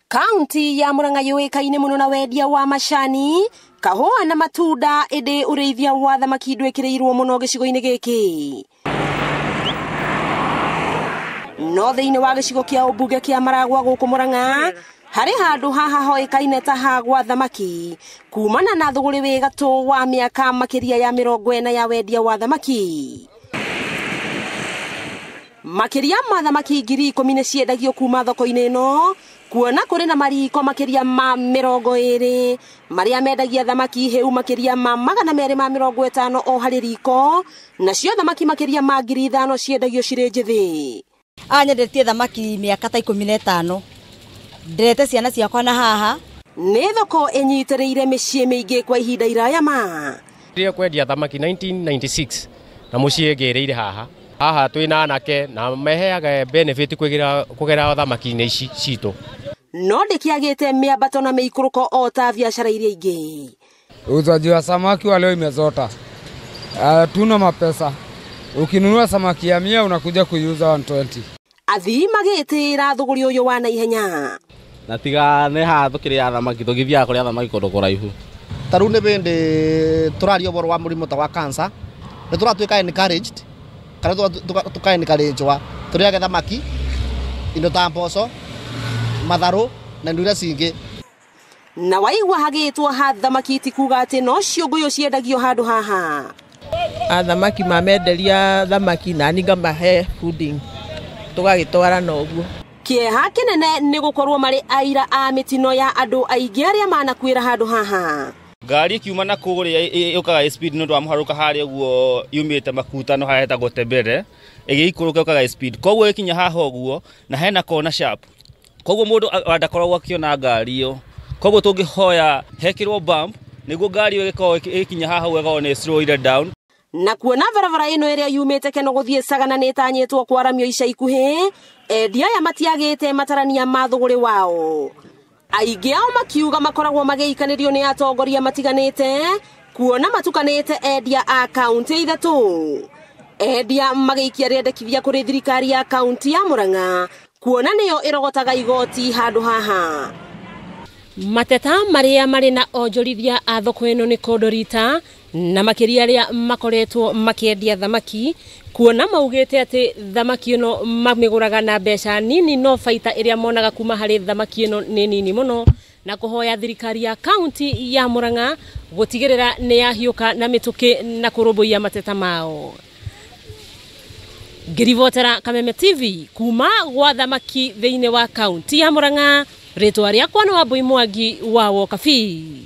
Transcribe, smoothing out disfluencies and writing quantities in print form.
Kaunti ya Murang'a yuikaine muno na wendia wa macani, kahua na matunda indi ureithia wa thamaki ndwekireirwo muno gicigo-ini giki. No thiini wa gicigo kia ubunge kia Maragwa guku Murang'a, hari handu haha hoikaine ta hagwa thamaki, kumana na thuguri wi gatu wa miaka makiria ya 40 ya wendia wa thamaki. Makiria ma thamaki 10,000 ciendagio kuma thoko-ini ino, kuona kuri na mariko makiria ma 20 maria mendagia thamaki heu makiria ma 250 o hari riko, nacio thamaki makiria ma 5,000 ciendagio ciri njithi. Nyendetie thamaki miaka ta 15. Ndirete ciana ciakwa na haha. Ni thoko inyitireire micii miingi kwa ihinda iraya ma. Ndiye kwendia thamaki 1996 na mucii ngereire haha. Haha twina anake na meheaga benefit kugera thamaki-ini ici citu. No ndikiagite miambato na miikuruko o ta biashara iria ingi. Uuzaji wa samaki wa leo imezota. Tuna mapesa. Ukinunua samaki ya 100 unakuja kuiuza 120. Athii magitira thuguri uyu wa naihenya. Na tiga ne ha thukiria thamaki tugithia kuria thamaki kundu kuraihu. Taru ne bende turario boro wa murimo ta wa cancer. Ne turatuika encouraged. Kana tuka encouragewa. Turiage thamaki. Indo ta mboco, matharu na ndura cingi. Na waigwa hagitwa ha thamaki tikuga ati no ciunguyu ciendagio handu haha. Thamaki mamenderia thamaki na ni ngamahe fooding tugagitwara na uguo. Kieha kinene ni gukorwo mari aira a mitino ya andu aingi aria manakwira handu haha. Ngari kiuma na kuguria yukaga speed no ndwa muharuka hari uguo yumite makuta no haheta gotembere igiikuruka yukaga speed koguo ikinya haha uguo na hena kona sharp koguo mundu adakorwo akiona ngari iyo koguo tungihoya hekirwo bump niguo ngari iyo giko ikinya haha wega ne slow it down. Na kuona barabara ino iria yumite keno guthie Sagana nitanyitwo kwaramio ica ikuhi, endia ya matiagite matarania ma thuguri wao. Aingi ao makiuga makoragwo magiikanirio ni atongoria matiganite, kuona matukanite endia a kaunti ithatu. Endia magiikia riendekithia kuri thirikari ya kaunti ya Murang'a, kuona niyo irogotaga igoti handu haha. Mateta maria mari na onjorithia a thoko ino ni Kodorita na makiria ria makoretwo makiendia thamaki, kuona maugite ati thamaki ino mamiguraga na mbeca nini no faita iria monaga kuma hari thamaki ino ni nini muno, na kuhoya thirikari ya kaunti ya Murang'a gutigirira ni yahiuka na mituki na kurubuia mateta mao. Ngirivotera Kameme TV kuma gwa thamaki thiini wa kaunti ya Murang'a, ritwa riakwa ni Wambui Mwangi wa Wokabi.